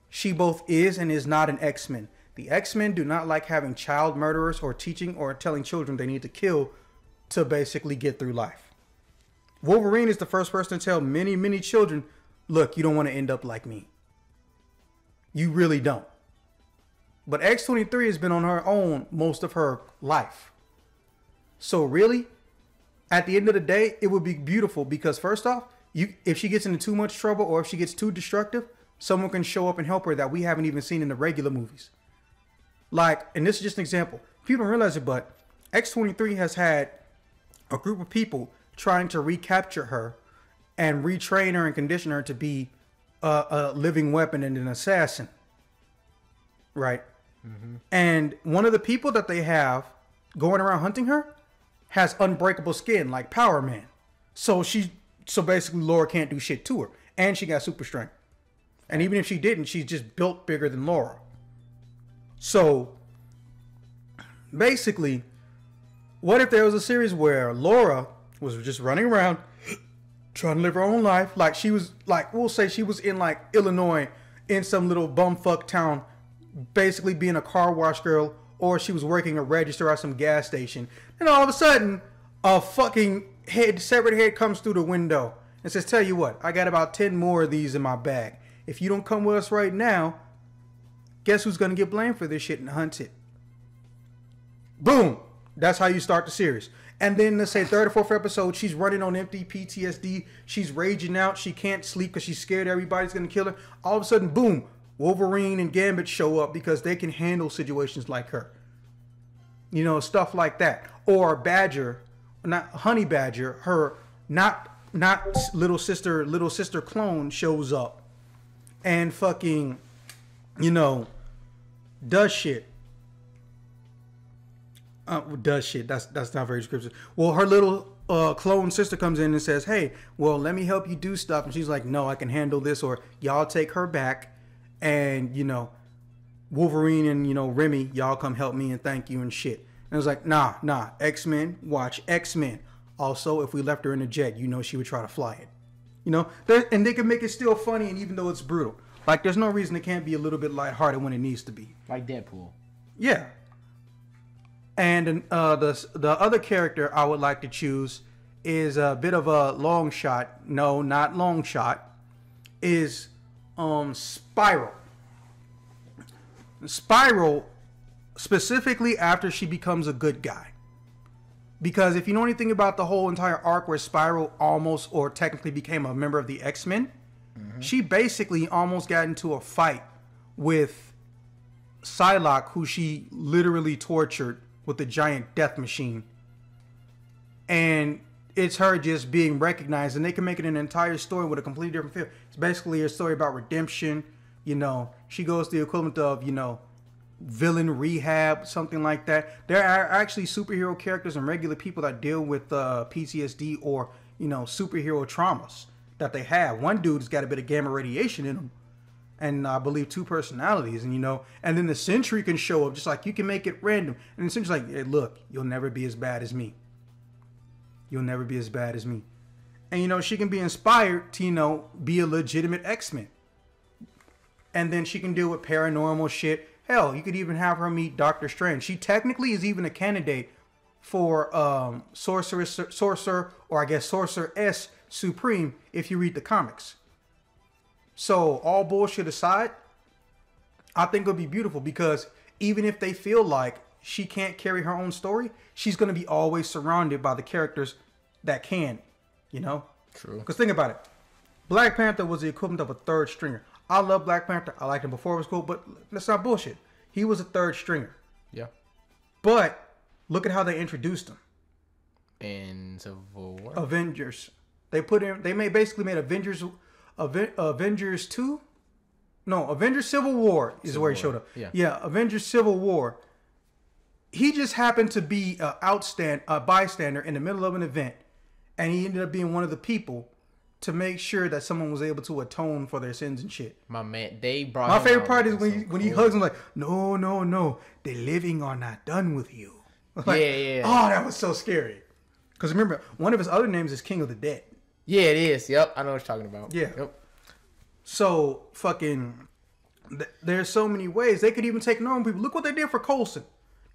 she both is and is not an X-Men. The X-Men do not like having child murderers or teaching or telling children they need to kill to basically get through life. Wolverine is the first person to tell many, many children, look, you don't want to end up like me. You really don't. But X-23 has been on her own most of her life. So really, at the end of the day, it would be beautiful because first off, if she gets into too much trouble or if she gets too destructive, someone can show up and help her that we haven't even seen in the regular movies. Like, and this is just an example. People don't realize it, but X-23 has had a group of people trying to recapture her and retrain her and condition her to be a living weapon and an assassin. Right? Mm-hmm. And one of the people that they have going around hunting her has unbreakable skin like Power Man. So basically Laura can't do shit to her. And she got super strength. And even if she didn't, she's just built bigger than Laura. So basically, what if there was a series where Laura was just running around trying to live her own life? Like she was, like, we'll say she was in like Illinois in some little bumfuck town, basically being a car wash girl, or she was working a register at some gas station. And all of a sudden, a fucking severed head comes through the window and says, tell you what, I got about 10 more of these in my bag. If you don't come with us right now, guess who's going to get blamed for this shit and hunt it? Boom. That's how you start the series. And then let's say third or fourth episode, she's running on empty PTSD. She's raging out. She can't sleep because she's scared everybody's going to kill her. All of a sudden, boom, Wolverine and Gambit show up because they can handle situations like her. Stuff like that. Or Badger, not Honey Badger, her not little sister clone shows up and fucking, does shit. Does shit. That's not very descriptive. Well, her little clone sister comes in and says, hey, well, let me help you do stuff. And she's like, no, I can handle this. Or y'all take her back. And, Wolverine and, Remy, y'all come help me and thank you and shit. And I was like, nah. X-Men, watch X-Men. Also, if we left her in a jet, she would try to fly it. And they can make it still funny, and even though it's brutal. Like, there's no reason it can't be a little bit lighthearted when it needs to be. Like Deadpool. Yeah. And the other character I would like to choose is a bit of a long shot. No, not long shot. Is Spiral. Spiral, specifically after she becomes a good guy. Because if you know anything about the whole entire arc where Spiral almost or technically became a member of the X-Men, she basically almost got into a fight with Psylocke, who she literally tortured with the giant death machine. And it's her just being recognized, and they can make it an entire story with a completely different feel. It's basically a story about redemption. She goes to the equivalent of, villain rehab, something like that. There are actually superhero characters and regular people that deal with PTSD or, superhero traumas that they have. One dude's got a bit of gamma radiation in him, and I believe 2 personalities, and and then the Sentry can show up, just like you can make it random. And the Sentry's like, hey, look, you'll never be as bad as me. you'll never be as bad as me. And, you know, she can be inspired to, you know, be a legitimate X-Men. And then she can deal with paranormal shit. Hell, you could even have her meet Doctor Strange. She technically is even a candidate for Sorcerer, or I guess Sorceress Supreme if you read the comics. So, all bullshit aside, I think it'll be beautiful because even if they feel like she can't carry her own story, she's going to be always surrounded by the characters that can, you know? True. Because think about it. Black Panther was the equivalent of a third stringer. I love Black Panther. I liked him before it was cool, but that's not bullshit. He was a third stringer. Yeah. But look at how they introduced him. In Civil War? Avengers. Basically made Avengers 2? No, Avengers Civil War is where he showed up. Yeah, Avengers Civil War. He just happened to be a bystander in the middle of an event, and he ended up being one of the people to make sure that someone was able to atone for their sins and shit. My man, they brought. My favorite part is when he hugs him like, no, the living are not done with you. Like, yeah. Oh, that was so scary. Because remember, one of his other names is King of the Dead. Yeah, it is. Yep, I know what you're talking about. Yeah. Yep. So fucking, there's so many ways they could even take normal people. Look what they did for Coulson.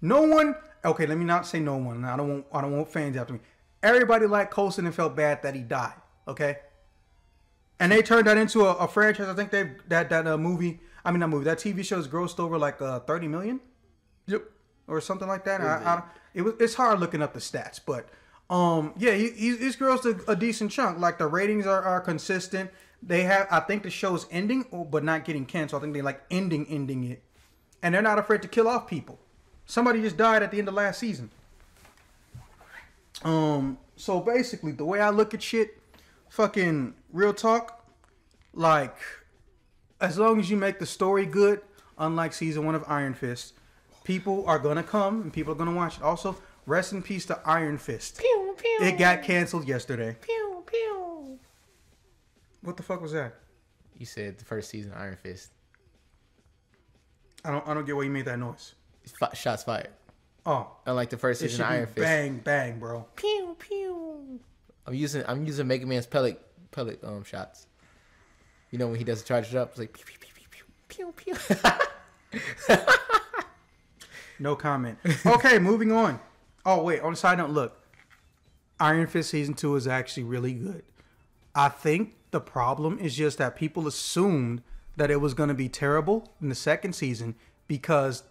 No one. Okay, let me not say no one. I don't want fans after me. Everybody liked Coulson and felt bad that he died. Okay. And they turned that into a franchise. I think that that TV show's grossed over like 30 million. Yep. Or something like that. It's hard looking up the stats, but yeah, he's grossed a decent chunk. Like the ratings are consistent. They have, I think the show's ending, but not getting canceled. I think they like ending it, and they're not afraid to kill off people. Somebody just died at the end of last season. So basically, the way I look at shit, fucking real talk, like as long as you make the story good, unlike season 1 of Iron Fist, people are gonna come and people are gonna watch it. Also, rest in peace to Iron Fist. Pew, pew. It got canceled yesterday. Pew, pew. What the fuck was that? You said the first season of Iron Fist. I don't get why you made that noise. Shots fired. Oh, unlike the first season of Iron Fist. Bang bang, bro. Pew pew. I'm using Mega Man's pellet shots. You know when he doesn't charge it up, it's like pew pew pew pew pew. No comment. Okay, moving on. Oh wait, on the side note, look, Iron Fist season 2 is actually really good. I think the problem is just that people assumed that it was going to be terrible in the second season because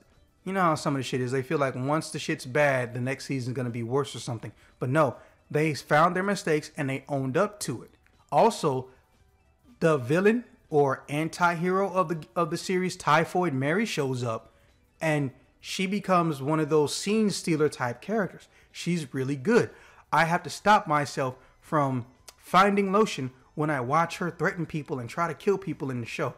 you know how some of the shit is. They feel like once the shit's bad, the next season's going to be worse or something. But no, they found their mistakes and they owned up to it. Also, the villain or anti-hero of the series, Typhoid Mary, shows up and she becomes one of those scene stealer type characters. She's really good. I have to stop myself from finding lotion when I watch her threaten people and try to kill people in the show.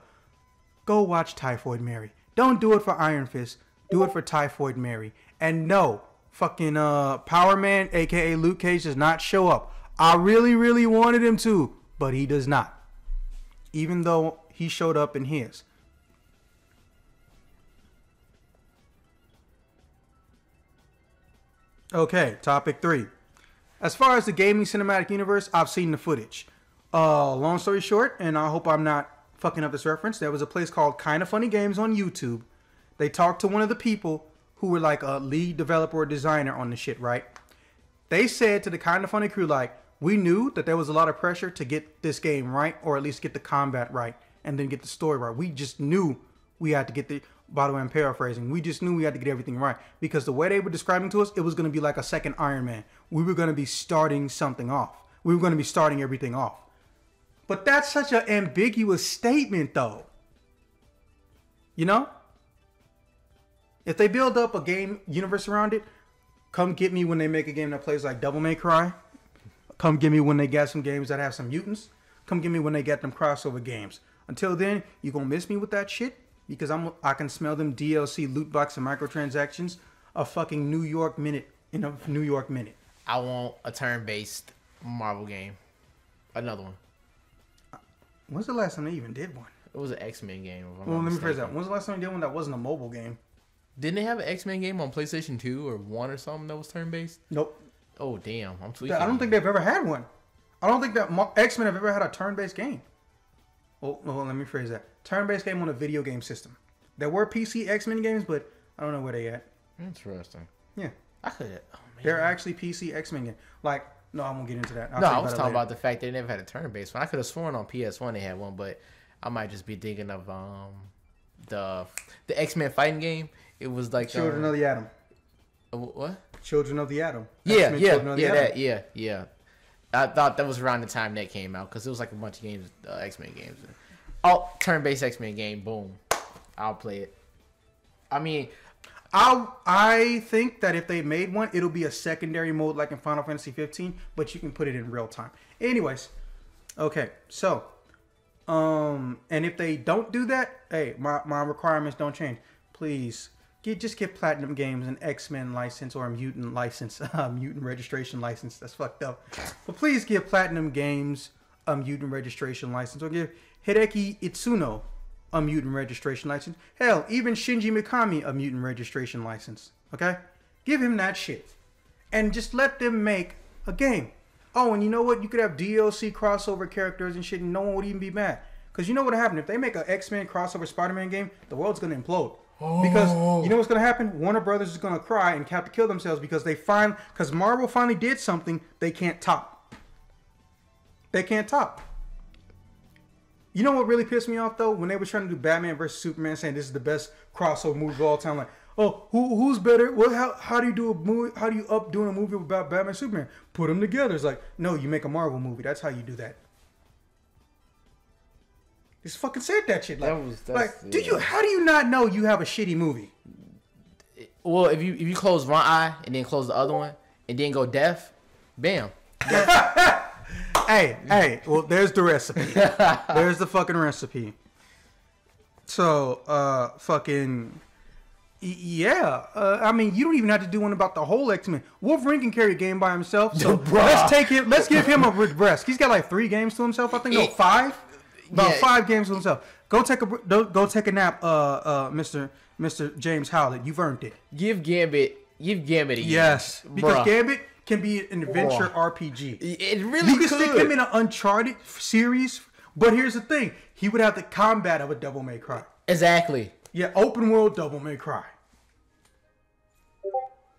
Go watch Typhoid Mary. Don't do it for Iron Fist. Do it for Typhoid Mary. And no, fucking Power Man, aka Luke Cage, does not show up. I really, really wanted him to, but he does not. Even though he showed up in his. Okay, topic 3. As far as the gaming cinematic universe, I've seen the footage. Long story short, and I hope I'm not fucking up this reference, there was a place called Kinda Funny Games on YouTube. They talked to one of the people who were like a lead developer or designer on the shit, right? They said to the Kinda Funny crew, like, we knew that there was a lot of pressure to get this game right, or at least get the combat right, and then get the story right. We just knew we had to get the, by the way, I'm paraphrasing, we just knew we had to get everything right. Because the way they were describing to us, it was going to be like a second Iron Man. We were going to be starting something off. We were going to be starting everything off. But that's such an ambiguous statement, though. You know? If they build up a game universe around it, come get me when they make a game that plays like Devil May Cry. Come get me when they get some games that have some mutants. Come get me when they get them crossover games. Until then, you're going to miss me with that shit because I can smell them DLC loot box and microtransactions a fucking New York minute in a New York minute. I want a turn-based Marvel game. Another one. When's the last time they even did one? It was an X-Men game. Well, let me phrase that. When's the last time they did one that wasn't a mobile game? Didn't they have an X-Men game on PlayStation 2 or 1 or something that was turn-based? Nope. Oh damn, I'm tweaking. I don't think they've ever had one. I don't think that X-Men have ever had a turn-based game. Well, let me phrase that. Turn-based game on a video game system. There were PC X-Men games, but I don't know where they at. Interesting. Yeah. I could. Oh, man. They're actually PC X-Men games. Like, no, I won't get into that. I was talking about the fact they never had a turn-based one. I could have sworn on PS1 they had one, but I might just be thinking of the X-Men fighting game. It was like Children of the Atom. What? Children of the Atom. Yeah. I thought that was around the time that came out because it was like a bunch of games, X-Men games. Oh, turn-based X-Men game, boom. I'll play it. I mean, I think that if they made one, it'll be a secondary mode like in Final Fantasy 15, but you can put it in real time. Anyways, okay, so, and if they don't do that, hey, my requirements don't change. Please, just give Platinum Games an X-Men license or a mutant license, mutant registration license. That's fucked up. But please give Platinum Games a mutant registration license, or give Hideki Itsuno a mutant registration license. Hell, even Shinji Mikami a mutant registration license. Okay? Give him that shit. And just let them make a game. Oh, and you know what? You could have DLC crossover characters and shit and no one would even be mad. Because you know what would happen? If they make an X-Men crossover Spider-Man game, the world's going to implode. Because you know what's going to happen? Warner Brothers is going to cry and have to kill themselves because because Marvel finally did something they can't top. They can't top. You know what really pissed me off though? When they were trying to do Batman versus Superman, saying this is the best crossover movie of all time. Like, oh, who's better? Well, how do you do a movie? How do you up doing a movie about Batman and Superman? Put them together. It's like, no, you make a Marvel movie. That's how you do that. Just fucking said that shit. Like, how do you not know you have a shitty movie? Well, if you close one eye and then close the other one and then go deaf, bam. Hey, well, there's the recipe. There's the fucking recipe. So, I mean, you don't even have to do one about the whole X-Men. Wolverine can carry a game by himself. So let's give him a rest. He's got like 3 games to himself. I think, no, 5. About 5 games to himself. Go take a nap, Mr. James Howlett. You've earned it. Give Gambit a yes, because Gambit can be an adventure RPG. It really you can stick him in an Uncharted series, but here's the thing: he would have the combat of a Devil May Cry. Exactly. Yeah, open world Devil May Cry.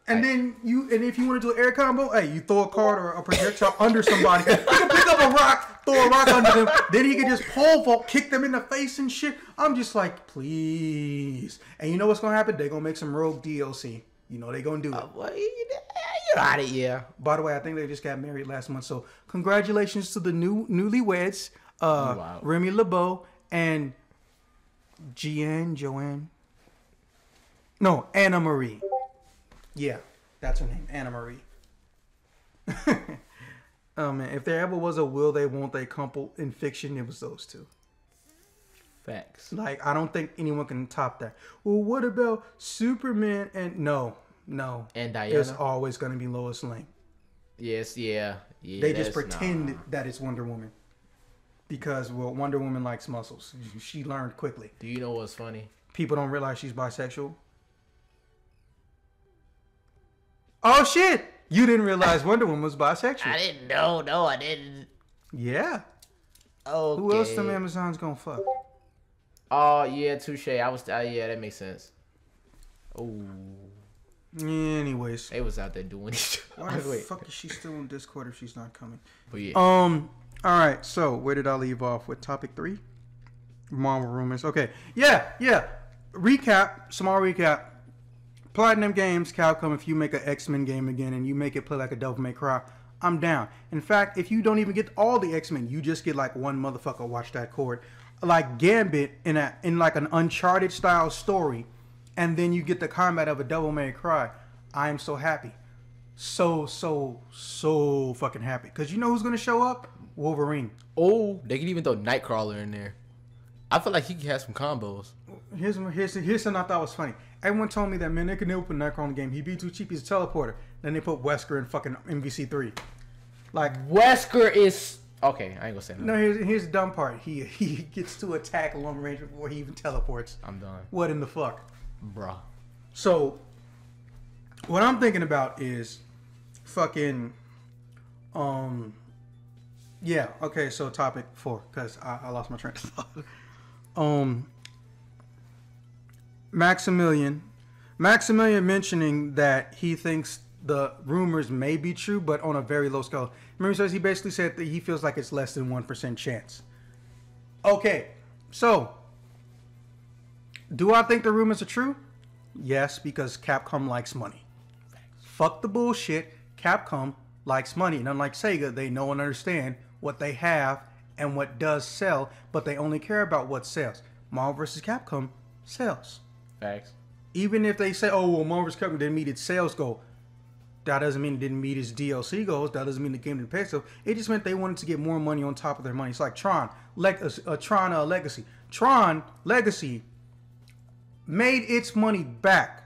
And then if you want to do an air combo, hey, you throw a card or a projectile under somebody. You can pick up a rock, throw a rock under them. Then he can just pole vault, kick them in the face and shit. I'm just like, please. And you know what's gonna happen? They're gonna make some rogue DLC. You know they gonna do it. Well, you're out of here. By the way, I think they just got married last month. So congratulations to the newlyweds, wow. Remy LeBeau and Anna Marie. Yeah, that's her name, Anna Marie. Oh man, if there ever was a will they, won't they couple in fiction, it was those two. Facts. Like, I don't think anyone can top that. Well, what about Superman and no. And Diana? There's always going to be Lois Lane. Yes, yeah. They just pretend that it's Wonder Woman. Because, well, Wonder Woman likes muscles. She learned quickly. Do you know what's funny? People don't realize she's bisexual. Oh, shit! You didn't realize Wonder Woman was bisexual. I didn't know. No, I didn't. Yeah. Okay. Who else them Amazons gonna fuck? Oh, yeah, touche. Yeah, that makes sense. Oh. Anyways. They was out there doing it. Why the fuck is she still in Discord if she's not coming? But yeah. Alright, so where did I leave off with topic 3? Marvel rumors. Okay. Yeah. Small recap. Platinum Games, Capcom, if you make an X-Men game again and you make it play like a Devil May Cry, I'm down. In fact, if you don't even get all the X-Men, you just get like one motherfucker watch that chord. Like Gambit in like an Uncharted style story, and then you get the combat of a Devil May Cry. I am so happy. So fucking happy. Because you know who's going to show up? Wolverine. Oh, they can even throw Nightcrawler in there. I feel like he can have some combos. Here's something I thought was funny. Everyone told me that, man, they could never put Nightcrawler in the game. He'd be too cheap. He's a teleporter. Then they put Wesker in fucking MVC3. Like, Wesker is... Okay, I ain't gonna say that. No, here's the dumb part. He gets to attack long range before he even teleports. I'm done. What in the fuck? Bruh. So, what I'm thinking about is, fucking, yeah. Okay, so topic 4, because I lost my train of thought. Maximilian mentioning that he thinks the rumors may be true, but on a very low scale. Remember, he says he basically said that he feels like it's less than 1% chance. Okay, so do I think the rumors are true? Yes, because Capcom likes money. Fuck the bullshit. Capcom likes money. And unlike Sega, they know and understand what they have and what does sell, but they only care about what sells. Marvel vs. Capcom sells. Facts. Even if they say, oh, well, Marvel vs. Capcom didn't meet its sales goal, that doesn't mean it didn't meet its DLC goals. That doesn't mean the game didn't pay itself. It just meant they wanted to get more money on top of their money. It's like Tron Legacy. Tron Legacy made its money back.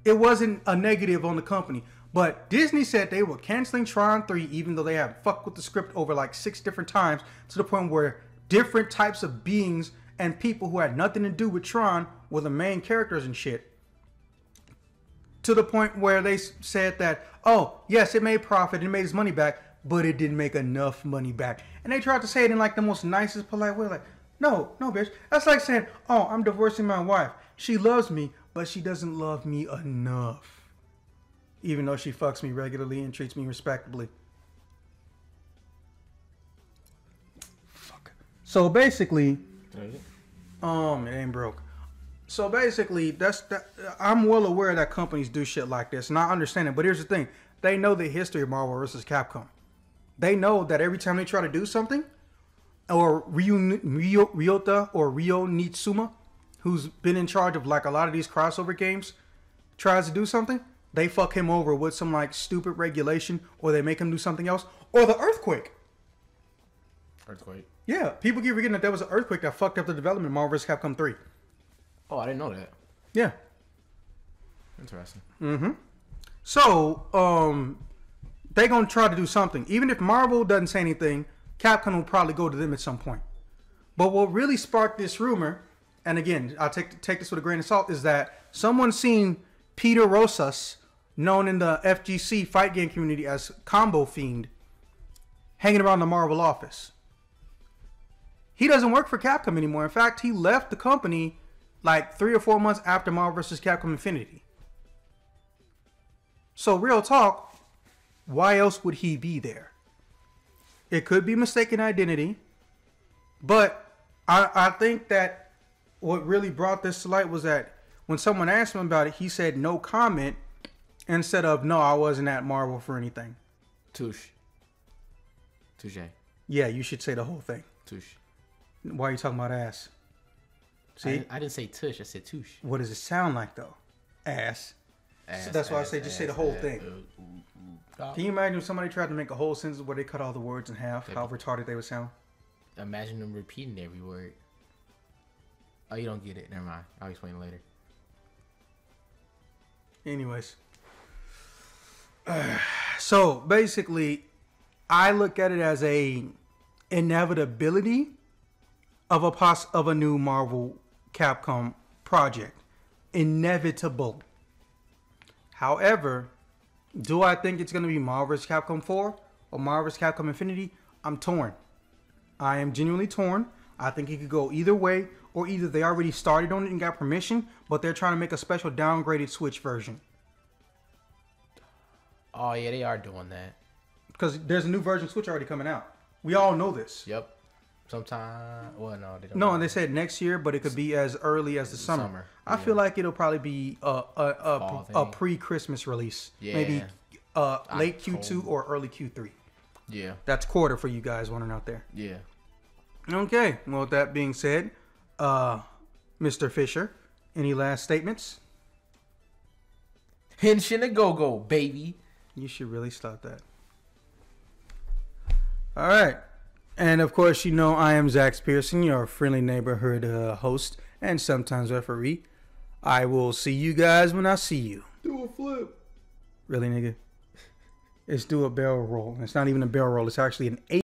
It wasn't a negative on the company. But Disney said they were canceling Tron 3 even though they had fucked with the script over like 6 different times, to the point where different types of beings and people who had nothing to do with Tron were the main characters and shit. To the point where they said that, oh, yes, it made profit, it made its money back, but it didn't make enough money back. And they tried to say it in like the most nicest, polite way. Like, no, bitch. That's like saying, oh, I'm divorcing my wife. She loves me, but she doesn't love me enough. Even though she fucks me regularly and treats me respectably. Fuck. So basically, it ain't broke. So basically, I'm well aware that companies do shit like this, and I understand it. But here's the thing: they know the history of Marvel vs. Capcom. They know that every time they try to do something, or Ryota or Ryo Nitsuma, who's been in charge of like a lot of these crossover games, tries to do something, they fuck him over with some like stupid regulation, or they make him do something else, or the earthquake. Earthquake. Yeah, people keep forgetting that there was an earthquake that fucked up the development of Marvel vs. Capcom 3. Oh, I didn't know that. Yeah. Interesting. Mm-hmm. So, they're going to try to do something. Even if Marvel doesn't say anything, Capcom will probably go to them at some point. But what really sparked this rumor, and again, I'll take this with a grain of salt, is that someone seen Peter Rosas, known in the FGC fight game community as Combo Fiend, hanging around the Marvel office. He doesn't work for Capcom anymore. In fact, he left the company like 3 or 4 months after Marvel vs. Capcom Infinity. So real talk, why else would he be there? It could be mistaken identity, but I think that what really brought this to light was that when someone asked him about it, he said no comment instead of no, I wasn't at Marvel for anything. Touche. Yeah, you should say the whole thing. Touche. Why are you talking about ass? See? I didn't say tush, I said touche. What does it sound like though? Ass. So that's why I say just say the whole thing. Can you imagine if somebody tried to make a whole sentence where they cut all the words in half? How retarded they would sound? Imagine them repeating every word. Oh, you don't get it. Never mind. I'll explain later. Anyways. So basically, I look at it as a inevitability of a new Marvel Capcom project. Inevitable. However, do I think it's going to be Marvel vs. Capcom 4 or Marvel vs. Capcom Infinity? I'm torn. I am genuinely torn. I think it could go either way, or either they already started on it and got permission, but they're trying to make a special downgraded Switch version. Oh, yeah, they are doing that. Because there's a new version of Switch already coming out. We all know this. Yep. Sometime. Well, no, they don't. No, and they said next year, but it could be as early as the summer. I feel like it'll probably be a pre-Christmas release. Yeah. Maybe late Q2 or early Q3. Yeah. That's quarter for you guys wondering out there. Yeah. Okay. Well, with that being said, Mr. Fisher, any last statements? Henshin a go-go, baby. You should really stop that. All right. And of course, you know I am Zach Pearson, your friendly neighborhood host and sometimes referee. I will see you guys when I see you. Do a flip. Really, nigga? It's do a barrel roll. It's not even a barrel roll. It's actually an 8.